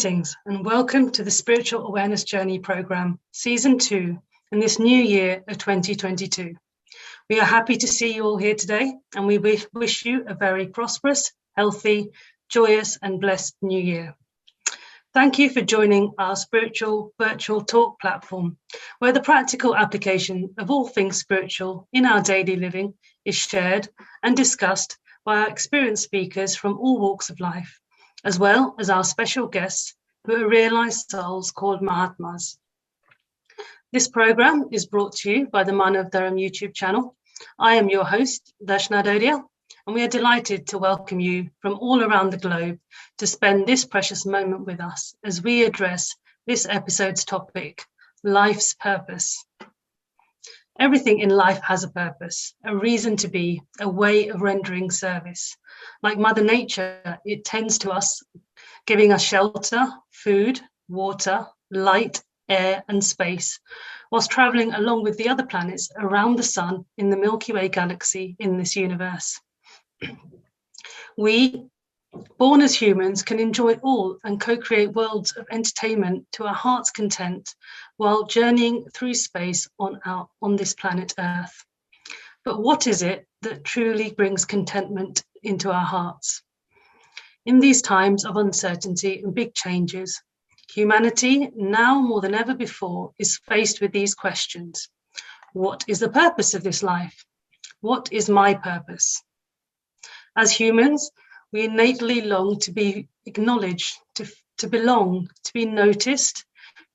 Greetings and welcome to the Spiritual Awareness Journey Programme, Season 2, in this new year of 2022. We are happy to see you all here today, and we wish you a very prosperous, healthy, joyous and blessed new year. Thank you for joining our spiritual virtual talk platform, where the practical application of all things spiritual in our daily living is shared and discussed by our experienced speakers from all walks of life, as well as our special guests who are realized souls called Mahatmas. This program is brought to you by the Manav Dharam YouTube channel. I am your host, Darshana Dodia, and we are delighted to welcome you from all around the globe to spend this precious moment with us as we address this episode's topic, life's purpose. Everything in life has a purpose, a reason to be, a way of rendering service. Like Mother Nature, it tends to us, giving us shelter, food, water, light, air, and space, whilst traveling along with the other planets around the sun in the Milky Way galaxy in this universe. We, born as humans, can enjoy all and co-create worlds of entertainment to our heart's content while journeying through space on this planet Earth. But what is it that truly brings contentment into our hearts? In these times of uncertainty and big changes, humanity, now more than ever before, is faced with these questions. What is the purpose of this life? What is my purpose? As humans, we innately long to be acknowledged, to belong, to be noticed,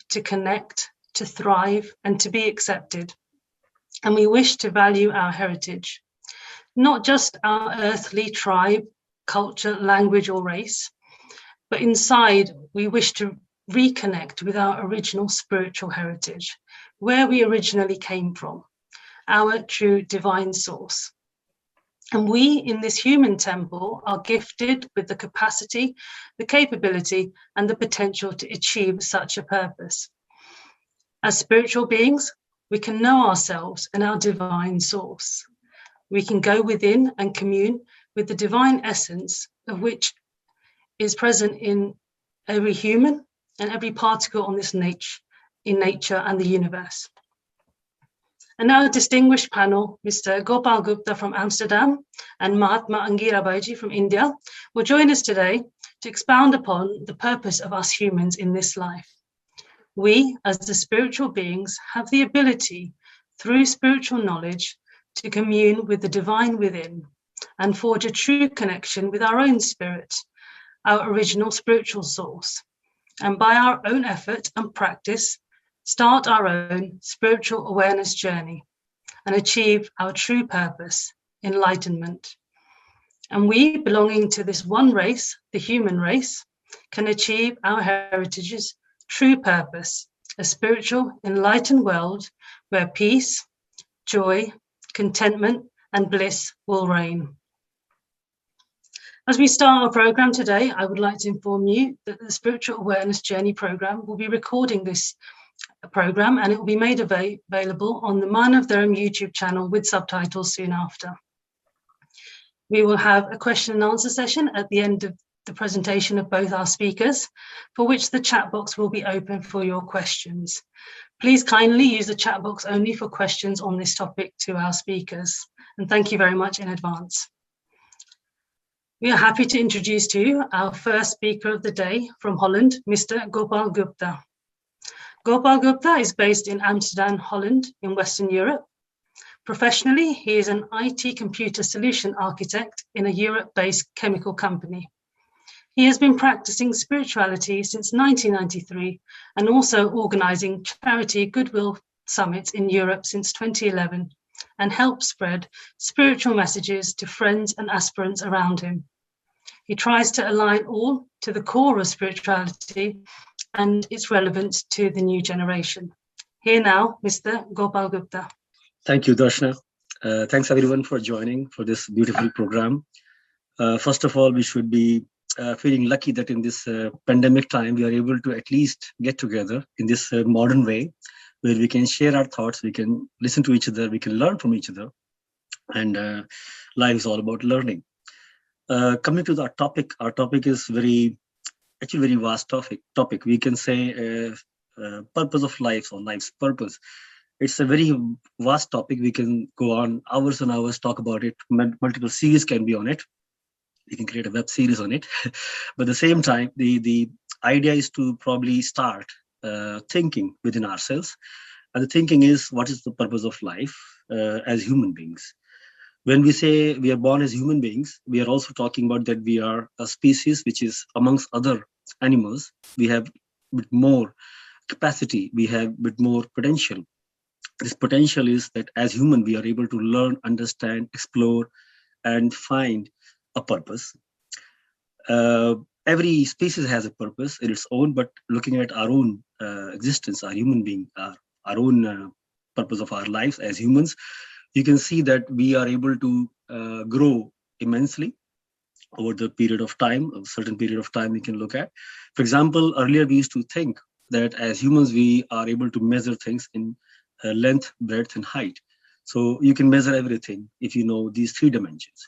to connect, to thrive, and to be accepted. And we wish to value our heritage, not just our earthly tribe, culture, language, or race, but inside we wish to reconnect with our original spiritual heritage, where we originally came from, our true divine source. And we in this human temple are gifted with the capacity, the capability, and the potential to achieve such a purpose. As spiritual beings, we can know ourselves and our divine source. We can go within and commune with the divine essence of which is present in every human and every particle on this nature and the universe. And now a distinguished panel, Mr. Gopal Gupta from Amsterdam and Mahatma Angira Baiji from India, will join us today to expound upon the purpose of us humans in this life. We, as the spiritual beings, have the ability, through spiritual knowledge, to commune with the divine within and forge a true connection with our own spirit, our original spiritual source, and by our own effort and practice, start our own spiritual awareness journey and achieve our true purpose, enlightenment. And we, belonging to this one race, the human race, can achieve our heritage's true purpose, a spiritual, enlightened world where peace, joy, contentment, and bliss will reign. As we start our program today, I would like to inform you that the Spiritual Awareness Journey program will be recording this program, and it will be made available on the Manav Dharam YouTube channel with subtitles soon after. We will have a question and answer session at the end of the presentation of both our speakers, for which the chat box will be open for your questions. Please kindly use the chat box only for questions on this topic to our speakers, and thank you very much in advance. We are happy to introduce to you our first speaker of the day from Holland, Mr. Gopal Gupta. Gopal Gupta is based in Amsterdam, Holland, in Western Europe. Professionally, he is an IT computer solution architect in a Europe-based chemical company. He has been practicing spirituality since 1993 and also organizing charity goodwill summits in Europe since 2011 and helps spread spiritual messages to friends and aspirants around him. He tries to align all to the core of spirituality and its relevance to the new generation. Here now, Mr. Gopal Gupta. Thank you, Darshana. Thanks everyone for joining for this beautiful program. First of all, we should be feeling lucky that in this pandemic time, we are able to at least get together in this modern way, where we can share our thoughts, we can listen to each other, we can learn from each other. And life is all about learning. Coming to our topic is very actually very vast topic. We can say purpose of life or life's purpose. It's a very vast topic. We can go on hours and hours, talk about it. Multiple series can be on it. We can create a web series on it. But at the same time, the idea is to probably start thinking within ourselves. And the thinking is, what is the purpose of life as human beings? When we say we are born as human beings, we are also talking about that we are a species which is amongst other animals. We have a bit more capacity, we have a bit more potential. This potential is that as human, we are able to learn, understand, explore, and find a purpose. Uh, every species has a purpose in its own, but looking at our own existence, our human being, our own purpose of our lives as humans, you can see that we are able to grow immensely over the period of time, a certain period of time we can look at. For example, earlier we used to think that as humans, we are able to measure things in length, breadth, and height. So you can measure everything if you know these three dimensions.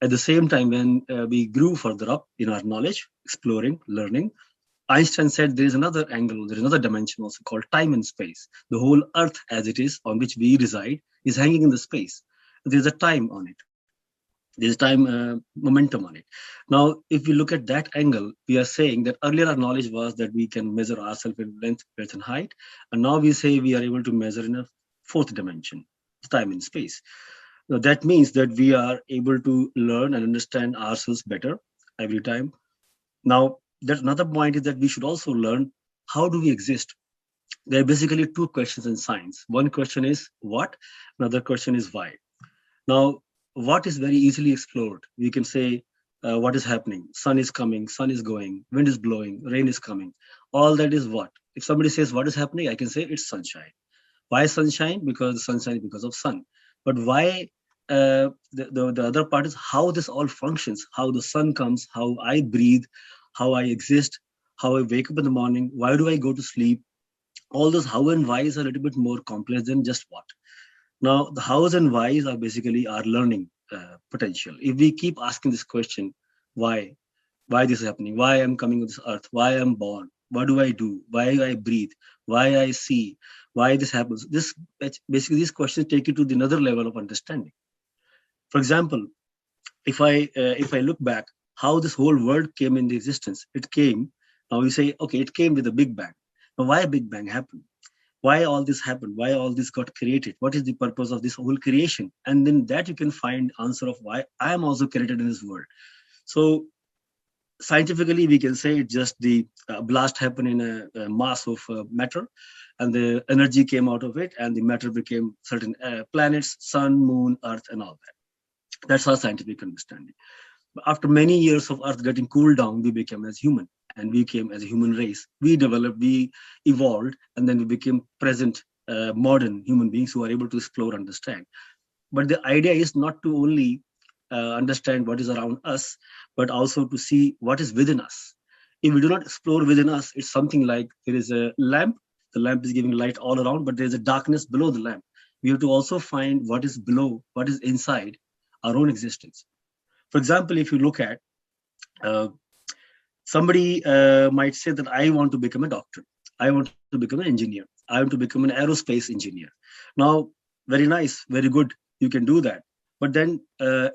At the same time, when we grew further up in our knowledge, exploring, learning, Einstein said there is another angle, there is another dimension also called time and space. The whole Earth, as it is, on which we reside, is hanging in the space. There's a time on it. There's time momentum on it. Now, if we look at that angle, we are saying that earlier our knowledge was that we can measure ourselves in length, breadth, and height. And now we say we are able to measure in a fourth dimension, time and space. Now, that means that we are able to learn and understand ourselves better every time. Now, that's another point is that we should also learn how do we exist. There are basically two questions in science. One question is what, another question is why. Now, what is very easily explored? We can say what is happening. Sun is coming, sun is going, wind is blowing, rain is coming. All that is what? If somebody says what is happening, I can say it's sunshine. Why sunshine? Because the sunshine is because of sun. But why the other part is how this all functions, how the sun comes, how I breathe, how I exist, how I wake up in the morning, why do I go to sleep? All those how and whys are a little bit more complex than just what. Now, the hows and whys are basically our learning potential. If we keep asking this question, why? Why this is happening? Why I'm coming to this earth? Why I'm born? What do I do? Why I breathe? Why I see? Why this happens? This basically these questions take you to the another level of understanding. For example, if I look back, how this whole world came into existence, it came. Now we say, okay, it came with a big bang. Now, why a big bang happened? Why all this happened? Why all this got created? What is the purpose of this whole creation? And then that you can find answer of why I am also created in this world. So scientifically, we can say it's just the blast happened in a mass of matter, and the energy came out of it, and the matter became certain planets, sun, moon, earth, and all that. That's our scientific understanding. But after many years of earth getting cooled down, we became as human, and we came as a human race. We developed, we evolved, and then we became present modern human beings who are able to explore, understand. But the idea is not to only understand what is around us, but also to see what is within us. If we do not explore within us, it's something like there is a lamp. The lamp is giving light all around, but there's a darkness below the lamp. We have to also find what is below, what is inside our own existence. For example, if you look at uh, somebody might say that I want to become a doctor, I want to become an engineer, I want to become an aerospace engineer. Now, very nice, very good, you can do that. But then,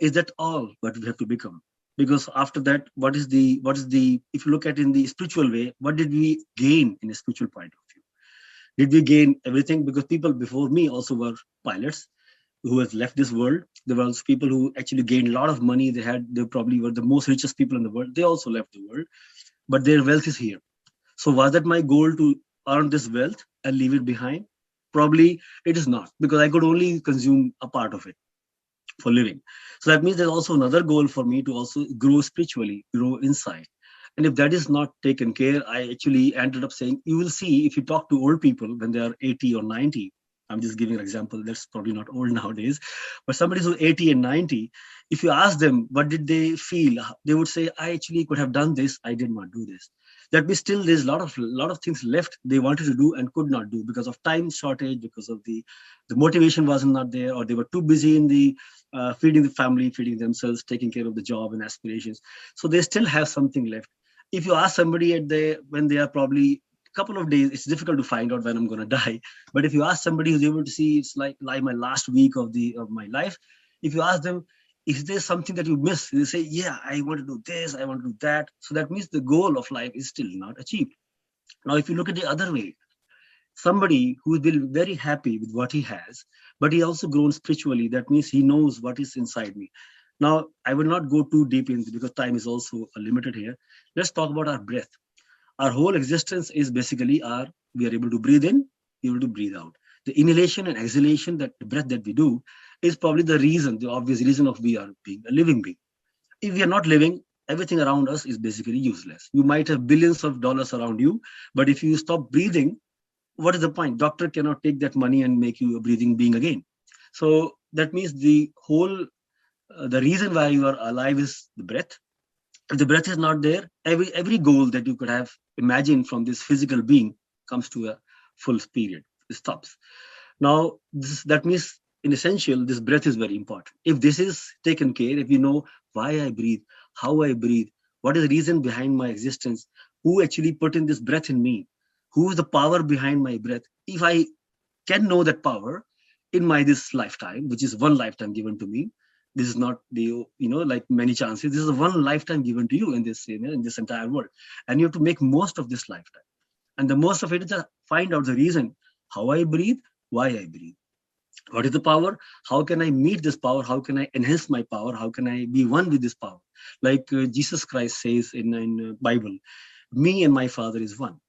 is that all what we have to become? Because after that, what is the if you look at in the spiritual way, what did we gain in a spiritual point of view? Did we gain everything? Because people before me also were pilots who has left this world. There were also people who actually gained a lot of money. They probably were the most richest people in the world. They also left the world, but their wealth is here. So was that my goal to earn this wealth and leave it behind? Probably it is not, because I could only consume a part of it for living. So that means there's also another goal for me to also grow spiritually, grow inside. And if that is not taken care, I actually ended up saying, you will see if you talk to old people when they are 80 or 90, I'm just giving an example, that's probably not old nowadays, but somebody who's 80 and 90, if you ask them, what did they feel? They would say, I actually could have done this, I did not do this. That means still there's a lot of things left they wanted to do and could not do because of time shortage, because of the motivation wasn't not there, or they were too busy in the feeding the family, feeding themselves, taking care of the job and aspirations. So they still have something left. If you ask somebody when they are probably a couple of days, it's difficult to find out when I'm going to die. But if you ask somebody who's able to see it's like my last week of my life, if you ask them, is there something that you miss? They say, yeah, I want to do this, I want to do that. So that means the goal of life is still not achieved. Now, if you look at the other way, somebody who will be very happy with what he has, but he also grown spiritually. That means he knows what is inside me. Now, I will not go too deep into because time is also limited here. Let's talk about our breath. Our whole existence is basically we are able to breathe in, we are able to breathe out. The inhalation and exhalation, that the breath that we do, is probably the obvious reason of we are being a living being. If we are not living, everything around us is basically useless. You might have billions of dollars around you, but if you stop breathing, what is the point? Doctor cannot take that money and make you a breathing being again. So that means the reason why you are alive is the breath. If the breath is not there, every goal that you could have imagined from this physical being comes to a full period. It stops. Now, that means in essential, this breath is very important. If this is taken care, if you know why I breathe, how I breathe, what is the reason behind my existence, who actually put in this breath in me, who is the power behind my breath. If I can know that power in this lifetime, which is one lifetime given to me, this is not like many chances. This is one lifetime given to you in this entire world, and you have to make most of this lifetime. And the most of it is to find out the reason how I breathe, why I breathe. What is the power? How can I meet this power? How can I enhance my power? How can I be one with this power? Like Jesus Christ says in Bible, me and my Father is one.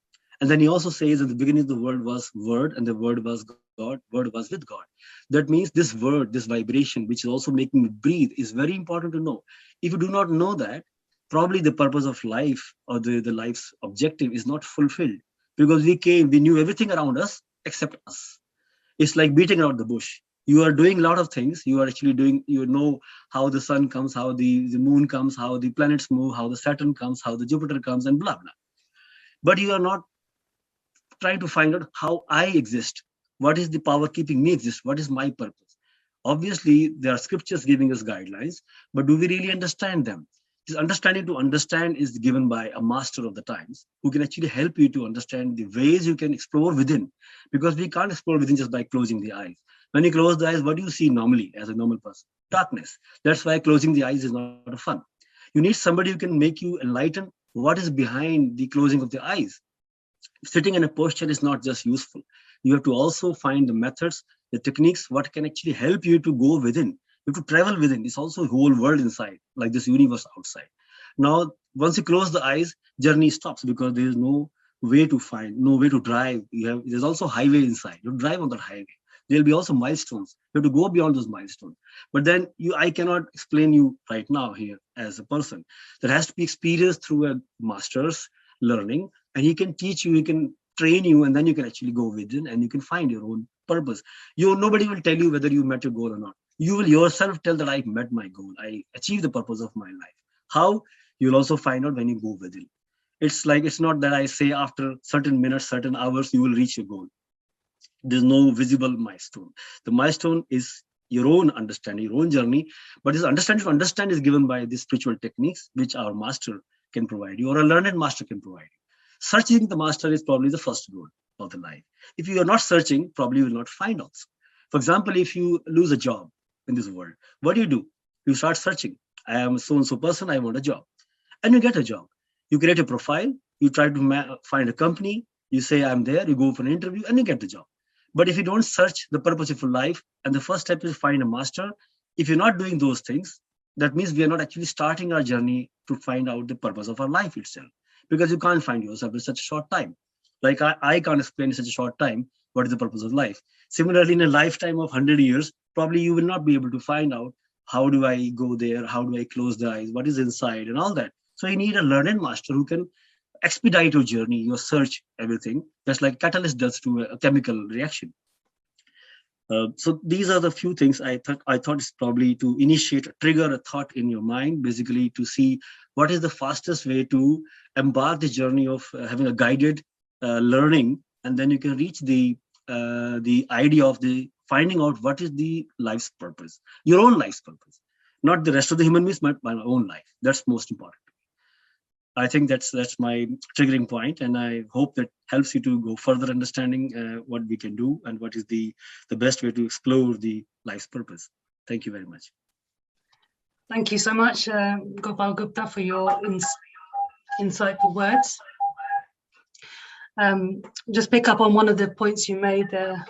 And then he also says at the beginning, the word was word and the word was God, word was with God. That means this word, this vibration, which is also making me breathe, is very important to know. If you do not know that, probably the purpose of life or the life's objective is not fulfilled, because we knew everything around us except us. It's like beating out the bush. You are doing a lot of things. You are actually doing, how the sun comes, how the moon comes, how the planets move, how the Saturn comes, how the Jupiter comes, and blah, blah. But you are not trying to find out how I exist. What is the power keeping me exist? What is my purpose? Obviously, there are scriptures giving us guidelines, but do we really understand them? This understanding to understand is given by a master of the times who can actually help you to understand the ways you can explore within, because we can't explore within just by closing the eyes. When you close the eyes, what do you see normally as a normal person? Darkness. That's why closing the eyes is not a fun. You need somebody who can make you enlighten what is behind the closing of the eyes. Sitting in a posture is not just useful. You have to also find the methods, the techniques, what can actually help you to go within. You have to travel within. It's also a whole world inside, like this universe outside. Now, once you close the eyes, journey stops because there is no way to find, no way to drive. There's also highway inside. You drive on that highway. There'll be also milestones. You have to go beyond those milestones. But then I cannot explain you right now here as a person. That has to be experienced through a master's learning, and he can teach you, he can train you, and then you can actually go within and you can find your own purpose. Nobody will tell you whether you met your goal or not. You will yourself tell that I met my goal. I achieved the purpose of my life. How? You'll also find out when you go within. It's not that I say after certain minutes, certain hours, you will reach your goal. There's no visible milestone. The milestone is your own understanding, your own journey. But this understanding to understand is given by the spiritual techniques, which our master can provide you, or a learned master can provide you. Searching the master is probably the first goal of the life. If you are not searching, probably you will not find also. For example, if you lose a job in this world, what do? You start searching. I am a so-and-so person, I want a job. And you get a job. You create a profile, you try to find a company, you say I'm there, you go for an interview, and you get the job. But if you don't search the purpose of your life, and the first step is find a master, if you're not doing those things, that means we are not actually starting our journey to find out the purpose of our life itself, because you can't find yourself in such a short time. Like I can't explain in such a short time what is the purpose of life. Similarly, in a lifetime of 100 years, probably you will not be able to find out how do I go there, how do I close the eyes, what is inside and all that. So you need a learned master who can expedite your journey, your search, everything, just like catalyst does to a chemical reaction. So these are the few things I thought is probably to trigger a thought in your mind, basically to see what is the fastest way to embark the journey of having a guided learning, and then you can reach the idea of the finding out what is the life's purpose, your own life's purpose, not the rest of the human beings, but my own life. That's most important. I think that's my triggering point, and I hope that helps you to go further understanding what we can do and what is the best way to explore the life's purpose. Thank you very much. Thank you so much, Gopal Gupta, for your insightful words. Just pick up on one of the points you made there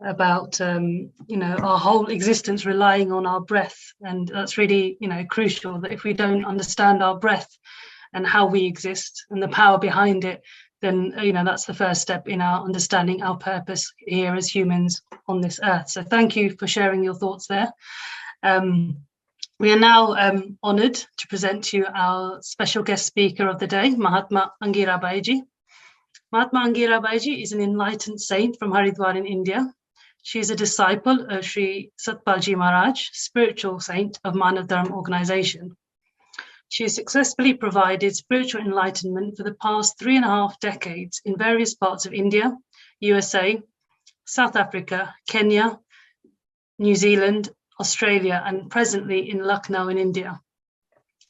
about our whole existence relying on our breath, and that's really crucial, that if we don't understand our breath and how we exist and the power behind it, then that's the first step in our understanding our purpose here as humans on this earth. So thank you for sharing your thoughts there. We are now honoured to present to you our special guest speaker of the day, Mahatma Angira Baiji. Mahatma Angira Baiji is an enlightened saint from Haridwar in India. She is a disciple of Sri Satpalji Maharaj, spiritual saint of Manav Dharam organization. She has successfully provided spiritual enlightenment for the past 3.5 decades in various parts of India, USA, South Africa, Kenya, New Zealand, Australia, and presently in Lucknow in India.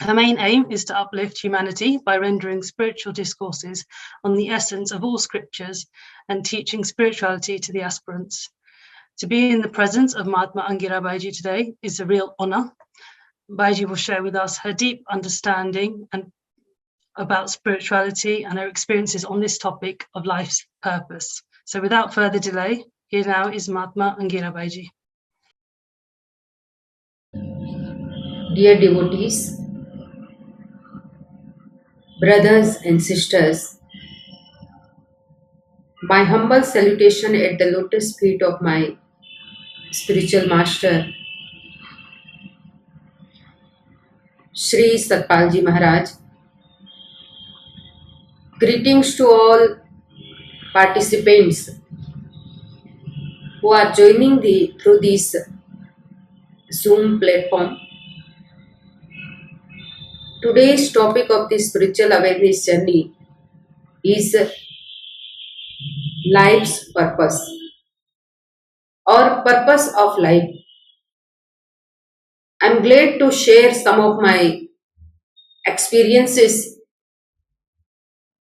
Her main aim is to uplift humanity by rendering spiritual discourses on the essence of all scriptures and teaching spirituality to the aspirants. To be in the presence of Mahatma Angira Baiji today is a real honor. Baiji will share with us her deep understanding about spirituality and her experiences on this topic of life's purpose. So without further delay, here now is Mahatma Angira Baiji. Dear devotees, brothers and sisters, my humble salutation at the lotus feet of my spiritual master, Sri Satpalji Maharaj. Greetings to all participants who are joining through this Zoom platform. Today's topic of the spiritual awareness journey is life's purpose or purpose of life. I'm glad to share some of my experiences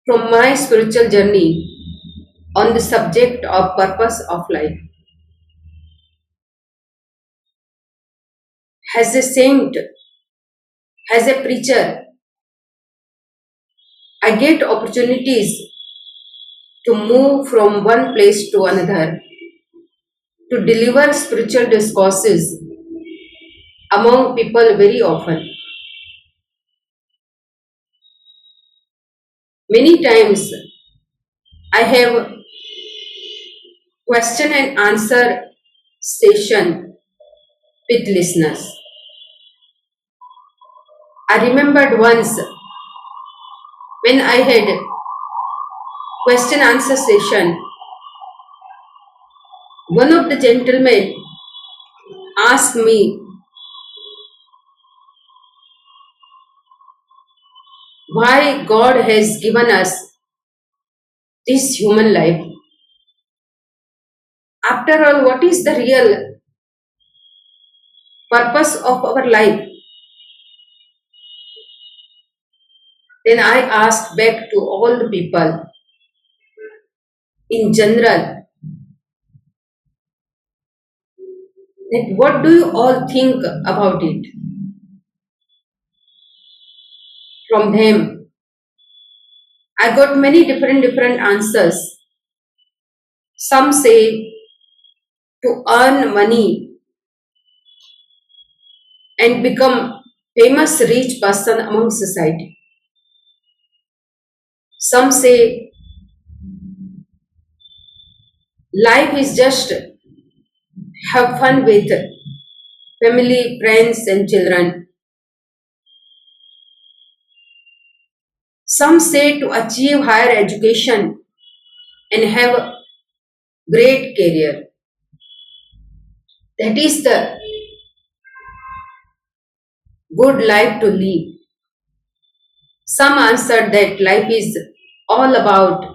from my spiritual journey on the subject of purpose of life. As a saint, as a preacher, I get opportunities to move from one place to another to deliver spiritual discourses among people very often. Many times I have question and answer session with listeners. I remembered once when I had question answer session, one of the gentlemen asked me why God has given us this human life. After all, what is the real purpose of our life? Then I asked back to all the people in general that what do you all think about it? From them, I got many different answers. Some say to earn money and become famous rich person among society. Some say life is just have fun with family, friends and children. Some say to achieve higher education and have a great career. That is the good life to live. Some answered that life is all about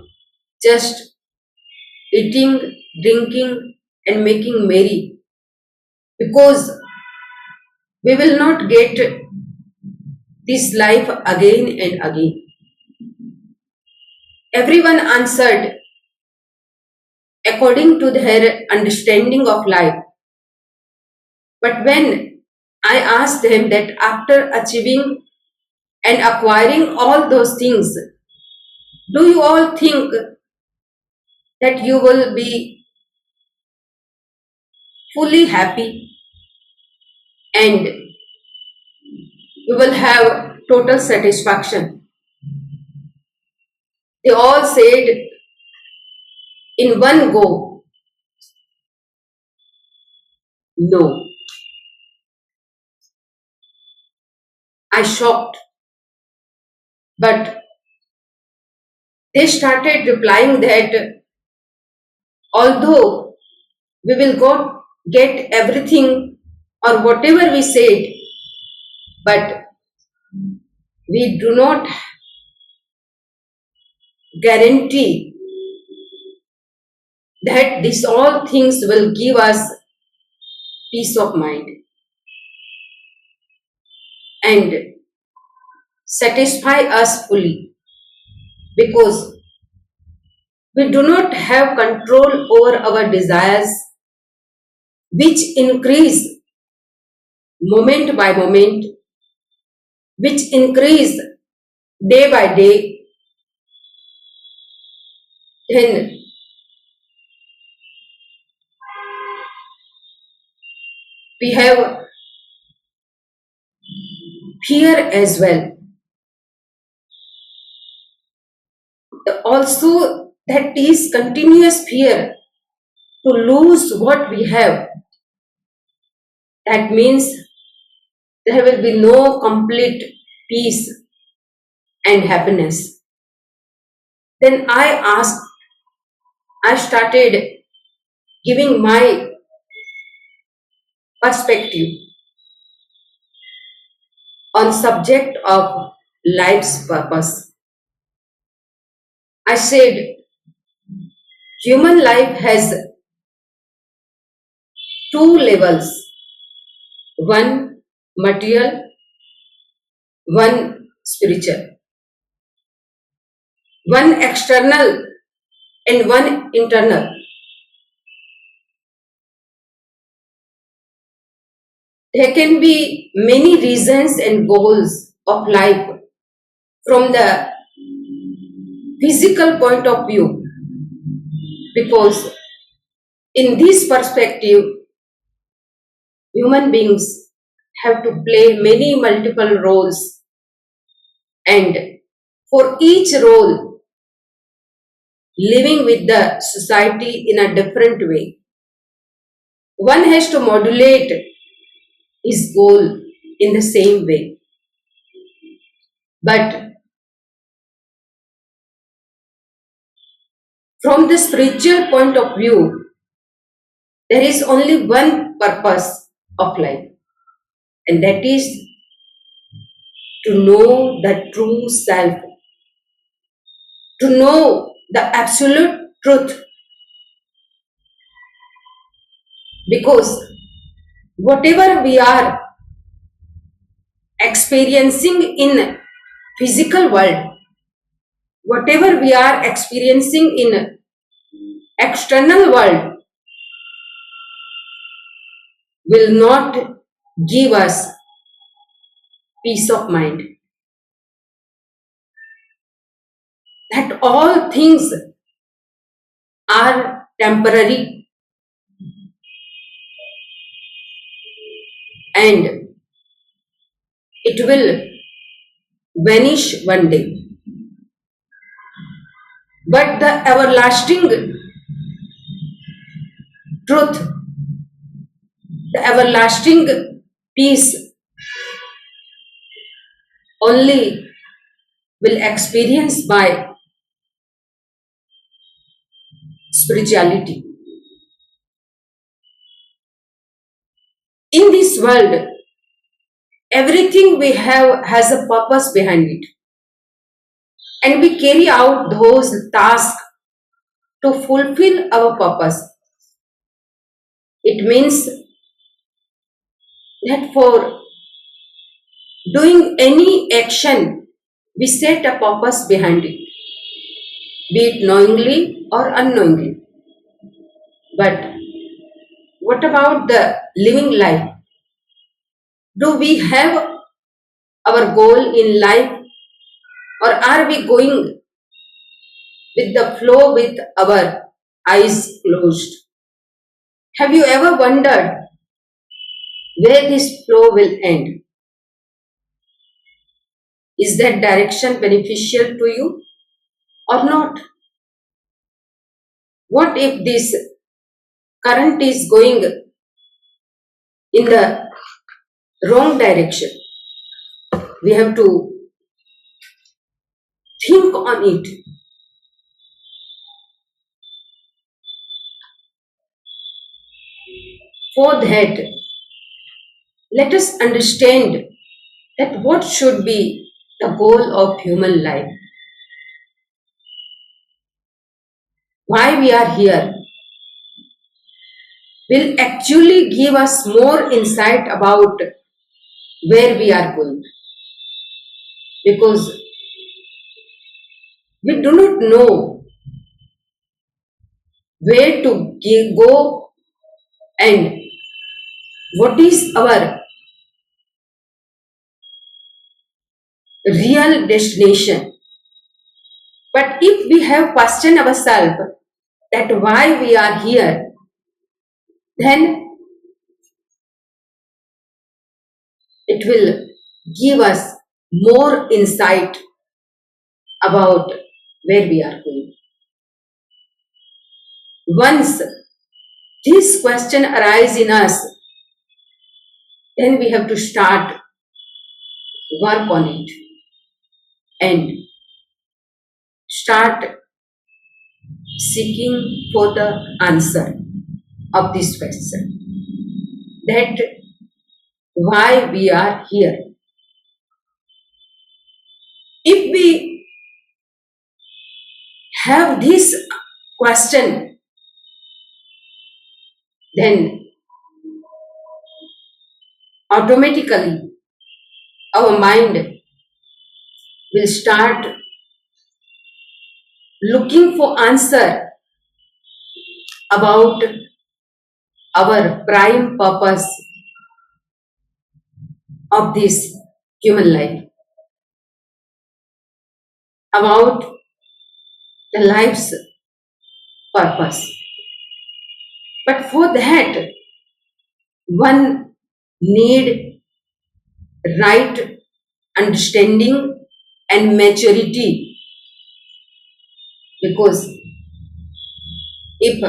just eating, drinking and making merry, because we will not get this life again and again. Everyone answered according to their understanding of life. But when I asked them that after achieving and acquiring all those things, do you all think that you will be fully happy and you will have total satisfaction? They all said in one go, no. I shocked, but they started replying that although we will go get everything or whatever we said, but we do not guarantee that these all things will give us peace of mind and satisfy us fully, because we do not have control over our desires, which increase moment by moment, which increase day by day. Then we have fear as well. Also, that is continuous fear to lose what we have. That means there will be no complete peace and happiness. Then I started giving my perspective on subject of life's purpose. I said human life has two levels, one material, one spiritual, one external and one internal. There can be many reasons and goals of life from the physical point of view, because in this perspective, human beings have to play many multiple roles, and for each role, living with the society in a different way. One has to modulate his goal in the same way. But from the spiritual point of view, there is only one purpose of life, and that is to know the true self, to know the absolute truth. Because whatever we are experiencing in physical world, whatever we are experiencing in external world, will not give us peace of mind. That all things are temporary and it will vanish one day. But the everlasting truth, the everlasting peace only will experience by spirituality. In this world, everything we have has a purpose behind it, and we carry out those tasks to fulfill our purpose. It means that for doing any action, we set a purpose behind it, be it knowingly or unknowingly. But what about the living life? Do we have our goal in life, or are we going with the flow with our eyes closed? Have you ever wondered where this flow will end? Is that direction beneficial to you or not? What if this current is going in the wrong direction? We have to think on it. For that, let us understand that what should be the goal of human life. Why we are here will actually give us more insight about where we are going. Because we do not know where to go and what is our real destination. But if we have questioned ourselves that why we are here, then it will give us more insight about where we are going. Once this question arises in us, then we have to start work on it and start seeking for the answer of this question, that why we are here. If we have this question, then automatically our mind will start looking for answer about our prime purpose of this human life, about the life's purpose. But for that, one need right understanding and maturity, because if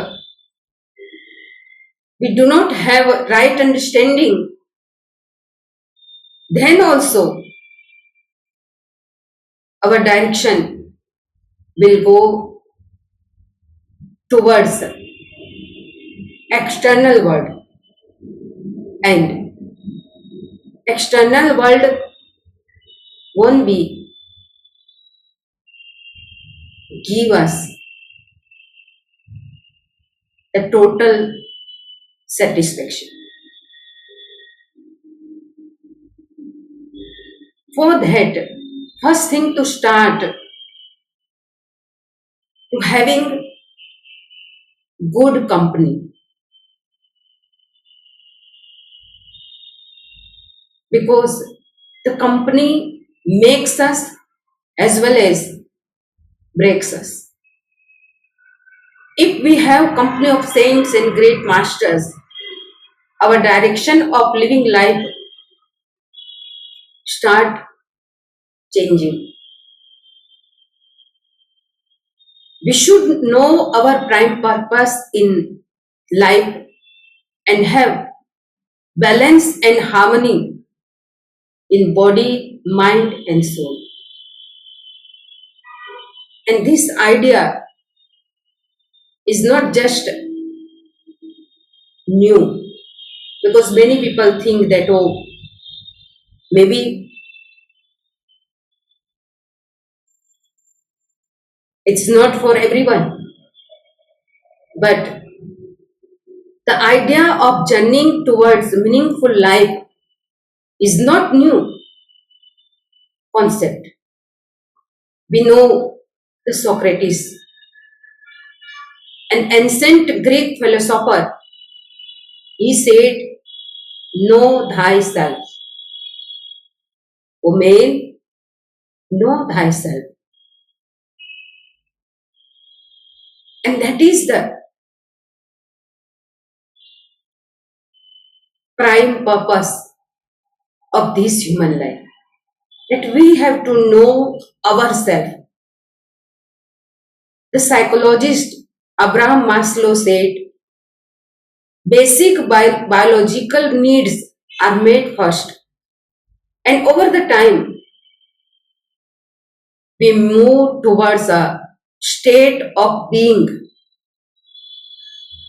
we do not have right understanding, then also our direction will go towards external world, and external world won't be give us a total satisfaction. For that, first thing to start to having good company, because the company makes us as well as breaks us. If we have company of saints and great masters, our direction of living life start changing. We should know our prime purpose in life and have balance and harmony in body, mind and soul. And this idea is not just new, because many people think that, oh, maybe it's not for everyone. But the idea of journeying towards meaningful life is not new. concept. We know the Socrates, an ancient Greek philosopher. He said, "Know thyself. O man, know thyself." And that is the prime purpose of this human life. That we have to know ourselves. The psychologist Abraham Maslow said, basic biological needs are made first, and over the time we move towards a state of being.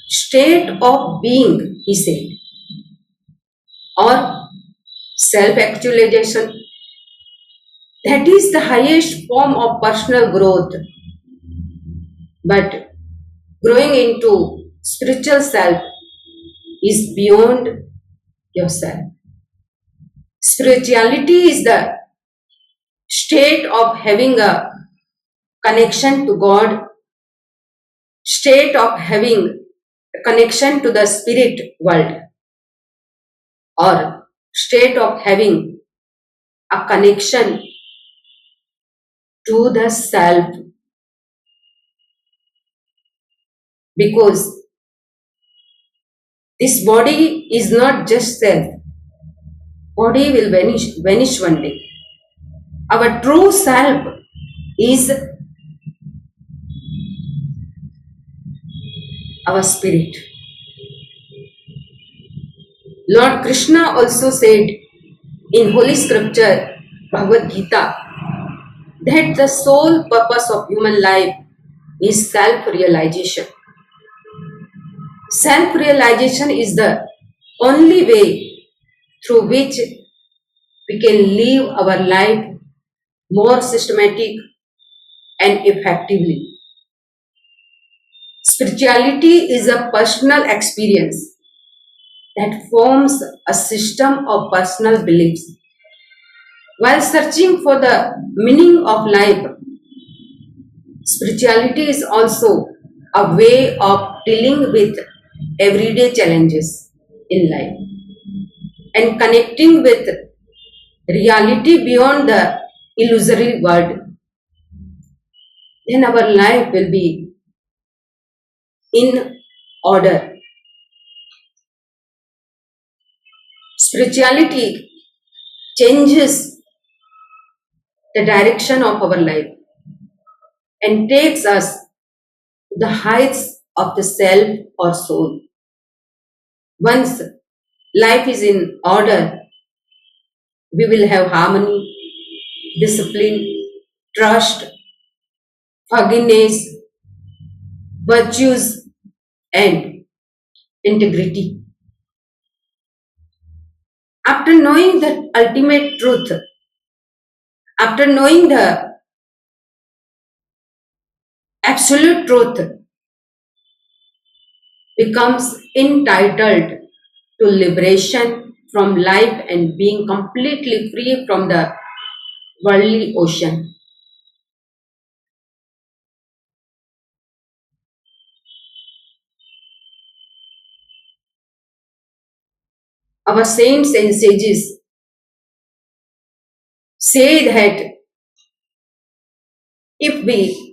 State of being, he said, or self-actualization. That is the highest form of personal growth. But growing into spiritual self is beyond yourself. Spirituality is the state of having a connection to God, state of having a connection to the spirit world, or state of having a connection to the self. Because this body is not just self. Body will vanish one day. Our true self is our spirit. Lord Krishna also said in Holy Scripture, Bhagavad Gita, that the sole purpose of human life is self-realization. Self-realization is the only way through which we can live our life more systematic and effectively. Spirituality is a personal experience that forms a system of personal beliefs. While searching for the meaning of life, spirituality is also a way of dealing with everyday challenges in life and connecting with reality beyond the illusory world. Then our life will be in order. Spirituality changes the direction of our life and takes us to the heights of the self or soul. Once life is in order, we will have harmony, discipline, trust, forgiveness, virtues, and integrity. After knowing the ultimate truth, after knowing the absolute truth, becomes entitled to liberation from life and being completely free from the worldly ocean. Our saints and sages say that if we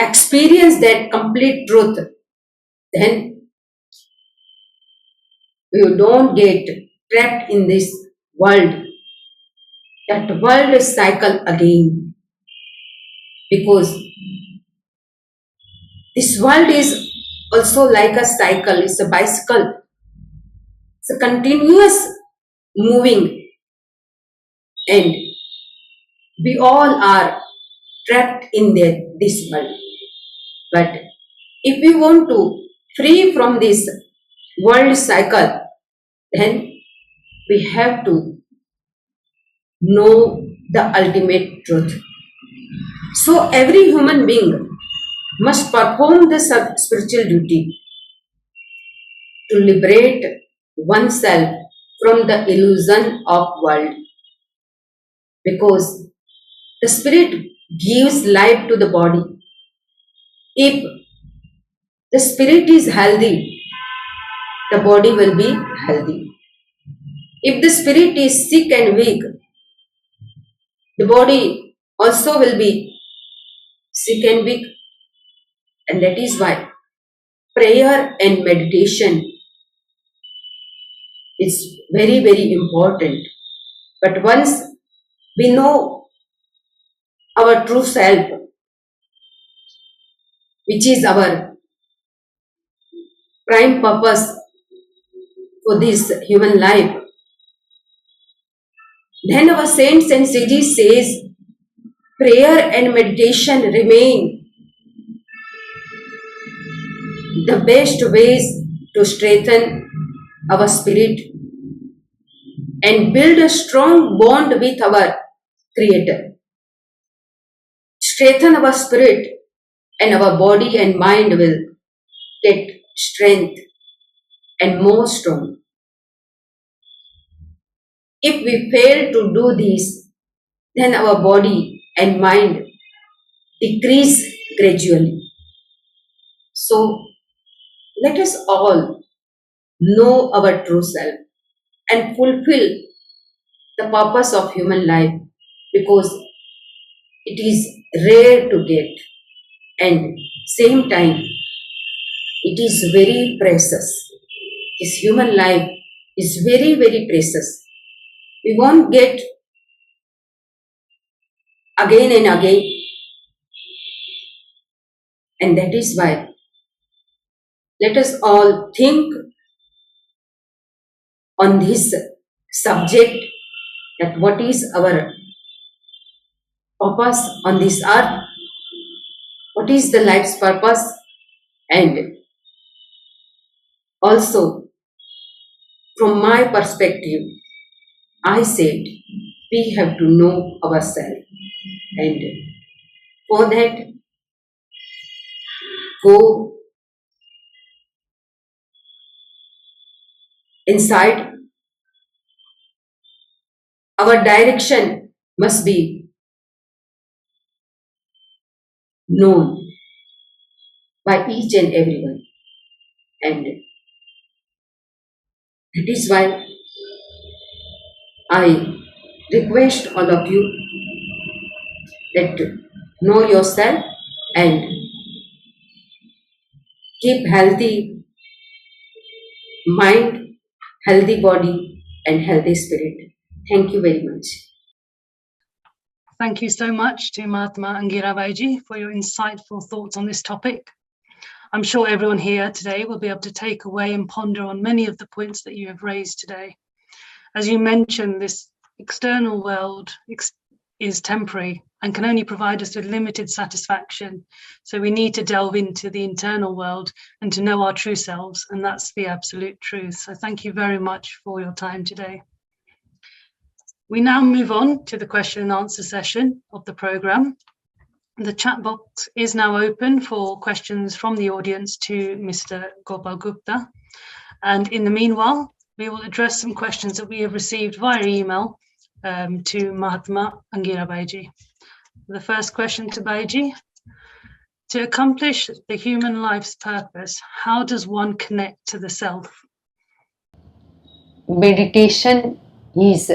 experience that complete truth, then we don't get trapped in this world. That world is cycle again. Because this world is also like a cycle, it's a bicycle. It's a continuous moving, and we all are trapped in this world. But if we want to free from this world cycle, then we have to know the ultimate truth. So every human being must perform the spiritual duty to liberate oneself from the illusion of world. because the spirit gives life to the body. If the spirit is healthy, the body will be healthy. If the spirit is sick and weak, the body also will be sick and weak. And that is why prayer and meditation is very, very important. But once we know our true self, which is our prime purpose for this human life, then our saints and sages says prayer and meditation remain the best ways to strengthen our spirit and build a strong bond with our Creator. Strengthen our spirit and our body and mind will get strength and more strong. If we fail to do this, then our body and mind decrease gradually. So let us all know our true self and fulfill the purpose of human life, because it is rare to get and same time it is very precious. This human life is very, very precious. We won't get again and again, and that is why let us all think on this subject, that what is our purpose on this earth, what is the life's purpose, and also from my perspective, I said we have to know ourselves, and for that go inside. Our direction must be known by each and everyone, and that is why I request all of you that know yourself and keep healthy mind, healthy body and healthy spirit. Thank you very much. Thank you so much to Mahatma Angirabaiji for your insightful thoughts on this topic. I'm sure everyone here today will be able to take away and ponder on many of the points that you have raised today. As you mentioned, this external world is temporary and can only provide us with limited satisfaction. So we need to delve into the internal world and to know our true selves, and that's the absolute truth. So thank you very much for your time today. We now move on to the question and answer session of the programme. The chat box is now open for questions from the audience to Mr. Gopal Gupta. And in the meanwhile, we will address some questions that we have received via email to Mahatma Angirabaiji. The first question to Baiji: to accomplish the human life's purpose, how does one connect to the self? Meditation is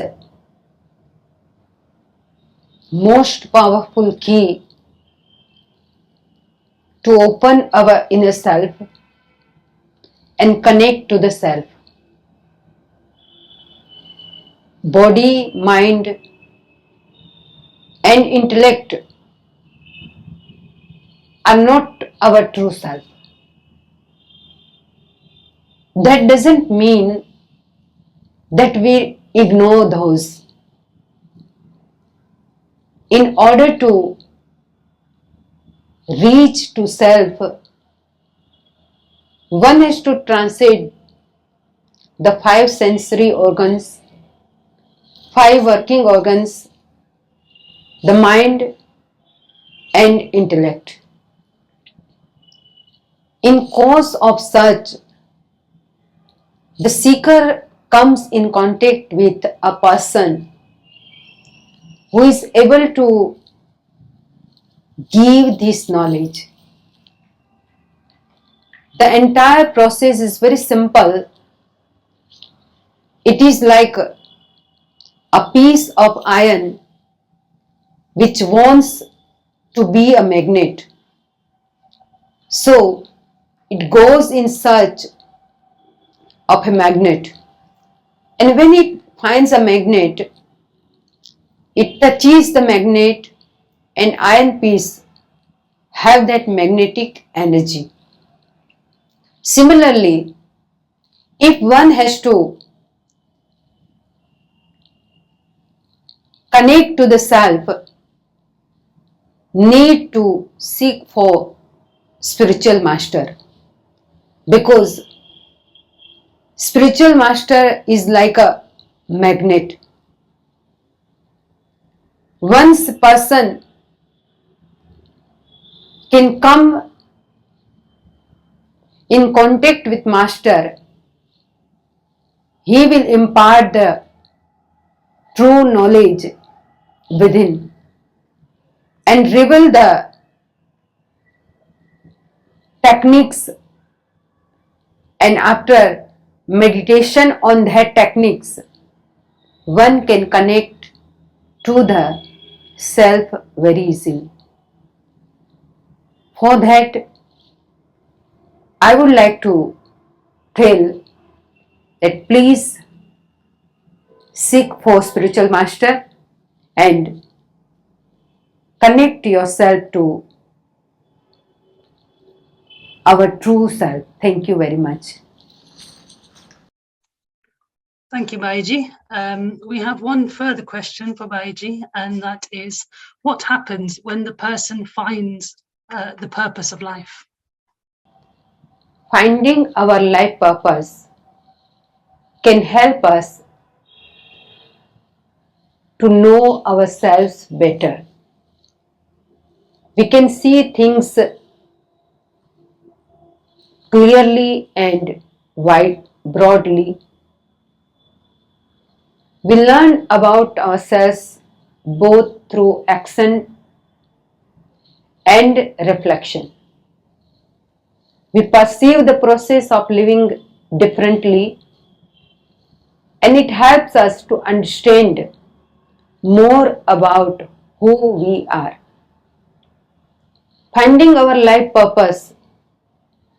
most powerful key to open our inner self and connect to the self. Body, mind and intellect are not our true self. That doesn't mean that we ignore those. In order to reach to self, one has to transcend the five sensory organs, five working organs, the mind and intellect. In course of such, the seeker comes in contact with a person who is able to give this knowledge. The entire process is very simple. It is like a piece of iron which wants to be a magnet. So it goes in search of a magnet. And when it finds a magnet, it touches the magnet and iron piece have that magnetic energy. Similarly, if one has to connect to the self, need to seek for spiritual master, because spiritual master is like a magnet. Once a person can come in contact with master, he will impart the true knowledge within and reveal the techniques, and after meditation on that techniques, one can connect to the self very easily. For that, I would like to tell that please seek for spiritual master and connect yourself to our true self. Thank you very much. Thank you, Baiji. We have one further question for Baiji, and that is, what happens when the person finds the purpose of life? Finding our life purpose can help us to know ourselves better. We can see things clearly and broadly. We learn about ourselves both through action and reflection. We perceive the process of living differently, and it helps us to understand more about who we are. Finding our life purpose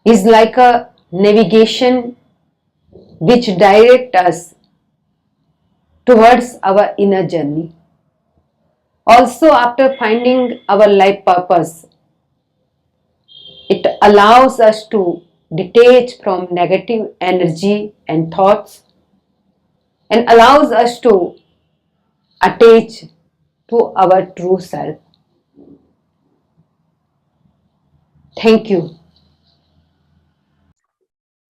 is like a navigation which directs us towards our inner journey. Also, after finding our life purpose, it allows us to detach from negative energy and thoughts and allows us to attach to our true self. Thank you.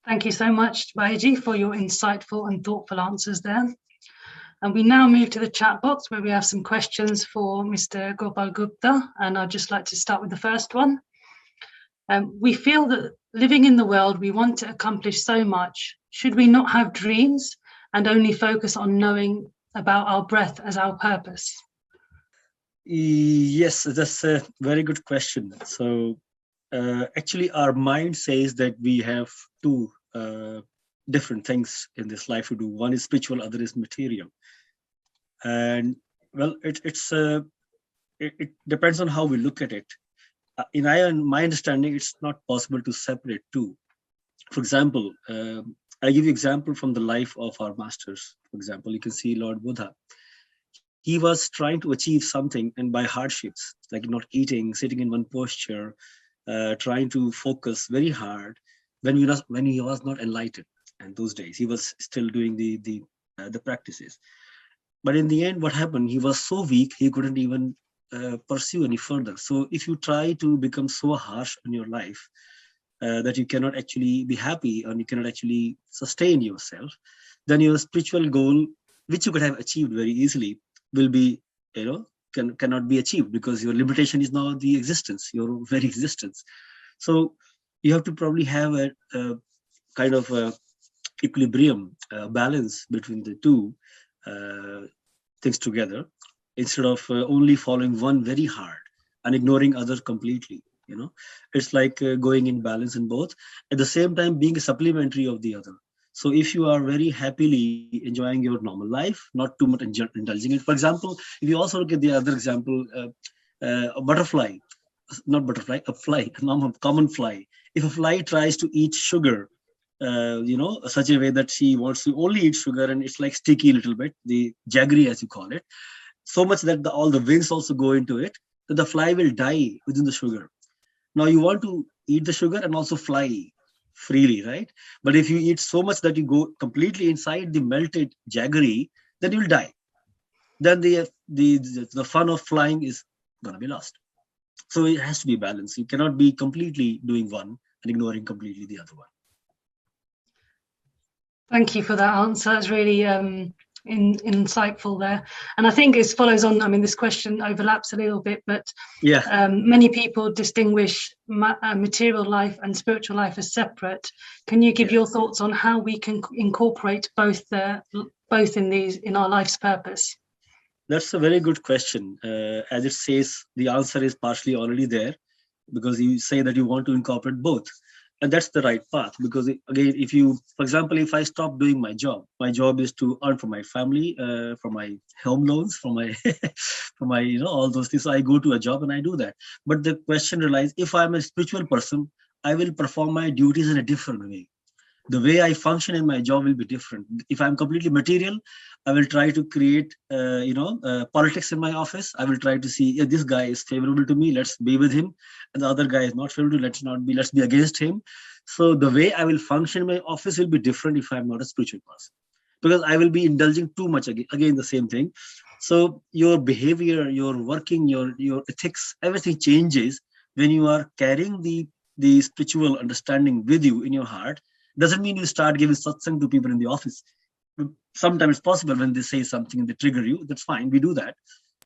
Thank you so much, Baiji, for your insightful and thoughtful answers there. And we now move to the chat box where we have some questions for Mr. Gopal Gupta, and I'd just like to start with the first one. We feel that living in the world, we want to accomplish so much. Should we not have dreams and only focus on knowing about our breath as our purpose? Yes, that's a very good question. So actually, our mind says that we have two different things in this life to do. One is spiritual, other is material. And well, it depends on how we look at it. In my understanding, it's not possible to separate two. For example, I give you example from the life of our masters. For example, you can see Lord Buddha. He was trying to achieve something, and by hardships, like not eating, sitting in one posture, trying to focus very hard, when he was not enlightened. And those days, he was still doing the practices. But in the end, what happened? He was so weak, he couldn't even pursue any further. So if you try to become so harsh in your life that you cannot actually be happy and you cannot actually sustain yourself, then your spiritual goal, which you could have achieved very easily, will be, cannot be achieved, because your limitation is now the existence, your very existence. So you have to probably have a kind of a equilibrium, balance between the two things together. instead of only following one very hard and ignoring others completely. It's like going in balance in both, at the same time being a supplementary of the other. So if you are very happily enjoying your normal life, not too much indulging it. For example, if you also look at the other example, a butterfly, not butterfly, a fly, a common fly. If a fly tries to eat sugar, such a way that she wants to only eat sugar, and it's like sticky a little bit, the jaggery as you call it, so much that all the wings also go into it, that the fly will die within the sugar. Now you want to eat the sugar and also fly freely, right? But if you eat so much that you go completely inside the melted jaggery, then you will die. Then the fun of flying is gonna be lost. So it has to be balanced. You cannot be completely doing one and ignoring completely the other one. Thank you for that answer. It's really insightful there. And I think it follows on, I mean, this question overlaps a little bit, but yeah, many people distinguish material life and spiritual life as separate. Can you give your thoughts on how we can incorporate both in our life's purpose? That's a very good question. As it says, the answer is partially already there, because you say that you want to incorporate both. And that's the right path, because again, if you, for example, if I stop doing my job is to earn for my family, for my home loans, for my for my all those things. So I go to a job and I do that. But the question relies, if I'm a spiritual person, I will perform my duties in a different way. The way I function in my job will be different. If I'm completely material, I will try to create, politics in my office. I will try to see, this guy is favorable to me, let's be with him. And the other guy is not favorable, let's be against him. So the way I will function in my office will be different if I'm not a spiritual person, because I will be indulging too much again the same thing. So your behavior, your working, your ethics, everything changes when you are carrying the spiritual understanding with you in your heart. Doesn't mean you start giving satsang to people in the office. Sometimes it's possible when they say something and they trigger you. That's fine. We do that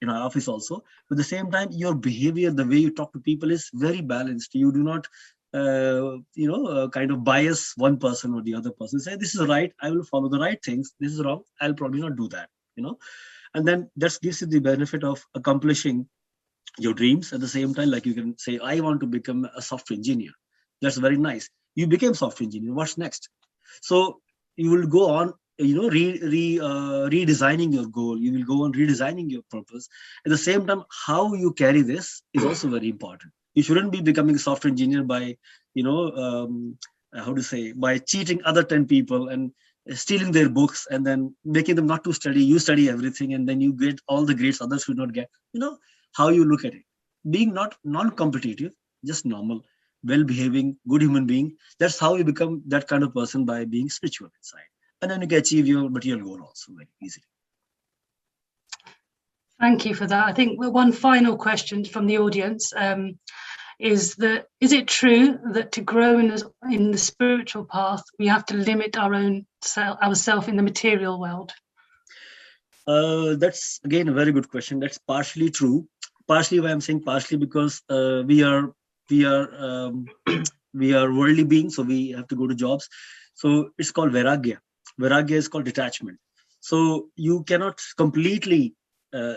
in our office also. But at the same time, your behavior, the way you talk to people is very balanced. You do not, kind of bias one person or the other person. Say, this is right, I will follow the right things. This is wrong, I'll probably not do that. And then that gives you the benefit of accomplishing your dreams. At the same time, like you can say, I want to become a software engineer. That's very nice. You became software engineer. What's next? So you will go on, redesigning your goal. You will go on redesigning your purpose. At the same time, how you carry this is also very important. You shouldn't be becoming a software engineer by, by cheating other 10 people and stealing their books and then making them not to study. You study everything and then you get all the grades others should not get. How you look at it. Being not non-competitive, just normal, well-behaving, good human being. That's how you become that kind of person, by being spiritual inside. And then you can achieve your material goal also very easily. Thank you for that. I think one final question from the audience is it true that to grow in the spiritual path, we have to limit ourselves in the material world? That's again a very good question. That's partially true. Partially why I'm saying partially, because we are worldly beings, so we have to go to jobs. So it's called vairagya. Vairagya is called detachment. So you cannot completely,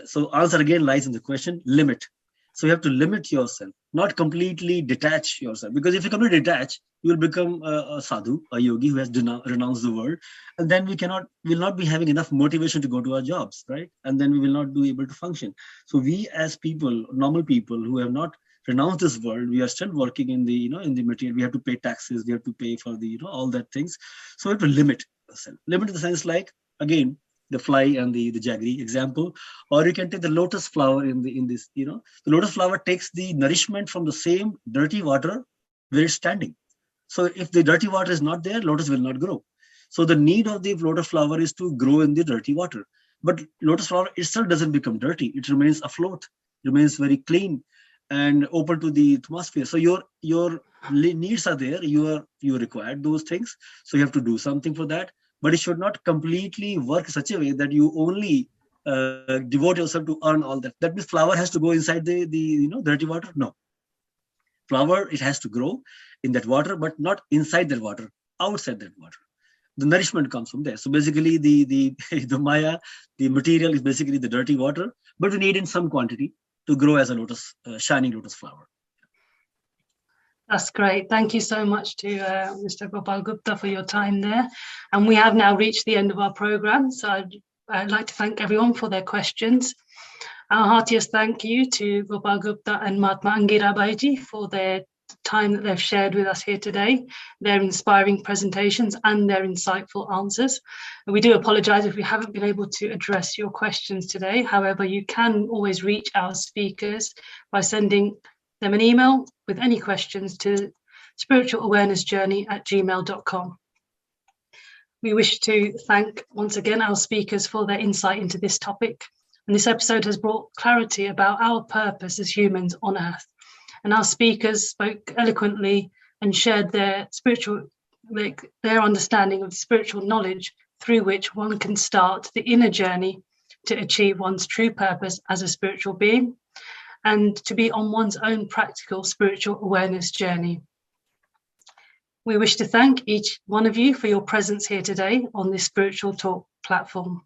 so answer again lies in the question, limit. So you have to limit yourself, not completely detach yourself. Because if you completely detach, you will become a sadhu, a yogi who has renounced the world. And then we'll not be having enough motivation to go to our jobs, right? And then we will not be able to function. So we as people, normal people who have not renounced this world, we are still working in the, in the material. We have to pay taxes, we have to pay for the, all that things. So we have to limit yourself. Limit in the sense like, again, the fly and the jaggery example, or you can take the lotus flower in this, the lotus flower takes the nourishment from the same dirty water where it's standing. So if the dirty water is not there, lotus will not grow. So the need of the lotus flower is to grow in the dirty water. But lotus flower itself doesn't become dirty. It remains afloat, remains very clean and open to the atmosphere. So your needs are there. You require those things. So you have to do something for that. But it should not completely work such a way that you only devote yourself to earn all that. That means flower has to go inside the dirty water. No, flower, it has to grow in that water, but not inside that water, outside that water. the nourishment comes from there. So basically the Maya, the material is basically the dirty water, but we need in some quantity to grow as a lotus, shining lotus flower. That's great. Thank you so much to Mr. Gopal Gupta for your time there. And we have now reached the end of our program. So I'd like to thank everyone for their questions. Our heartiest thank you to Gopal Gupta and Mahatma Angira Baiji for their time that they've shared with us here today, their inspiring presentations and their insightful answers. And we do apologize if we haven't been able to address your questions today. However, you can always reach our speakers by sending them an email with any questions to spiritualawarenessjourney@gmail.com. We wish to thank once again our speakers for their insight into this topic. And this episode has brought clarity about our purpose as humans on Earth. And our speakers spoke eloquently and shared their understanding of the spiritual knowledge through which one can start the inner journey to achieve one's true purpose as a spiritual being, and to be on one's own practical spiritual awareness journey. We wish to thank each one of you for your presence here today on this Spiritual Talk platform.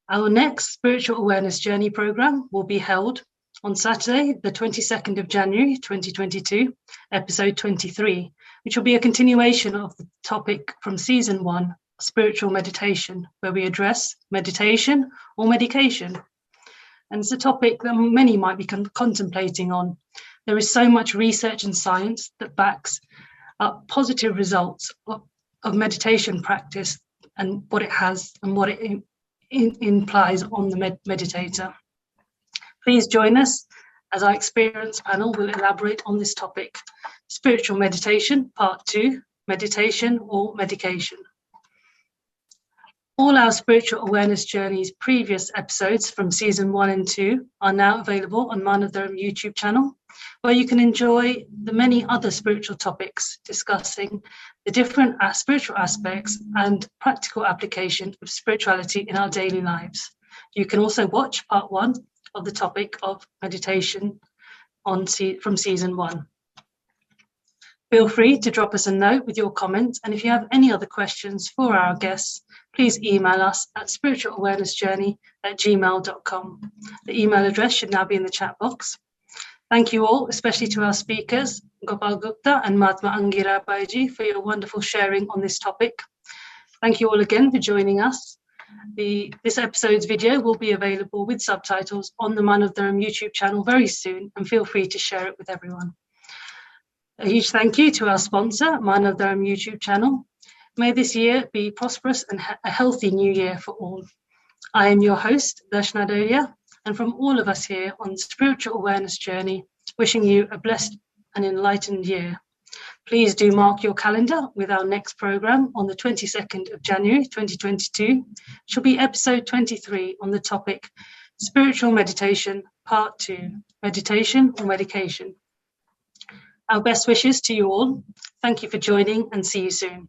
Our next Spiritual Awareness Journey program will be held on Saturday, the 22nd of January, 2022, episode 23, which will be a continuation of the topic from season 1, spiritual meditation, where we address meditation or medication. And it's a topic that many might be contemplating on. There is so much research and science that backs up positive results of meditation practice and what it has and what it implies on the meditator. Please join us as our experienced panel will elaborate on this topic. Spiritual meditation, part 2, meditation or medication. All our Spiritual Awareness Journey's previous episodes from season 1 and 2 are now available on Manav Dharam YouTube channel, where you can enjoy the many other spiritual topics discussing the different spiritual aspects and practical application of spirituality in our daily lives. You can also watch part 1 of the topic of meditation from season 1. Feel free to drop us a note with your comments, and if you have any other questions for our guests, please email us at spiritualawarenessjourney@gmail.com. The email address should now be in the chat box. Thank you all, especially to our speakers, Gopal Gupta and Mahatma Angira Baiji, for your wonderful sharing on this topic. Thank you all again for joining us. This episode's video will be available with subtitles on the Manav Dharam YouTube channel very soon, and feel free to share it with everyone. A huge thank you to our sponsor, Manav Dharam YouTube channel. May this year be prosperous and a healthy new year for all. I am your host, Darshana Dodia, and from all of us here on Spiritual Awareness Journey, wishing you a blessed and enlightened year. Please do mark your calendar with our next program on the 22nd of January 2022, which will be episode 23 on the topic Spiritual Meditation, Part 2, Meditation or Medication. Our best wishes to you all. Thank you for joining and see you soon.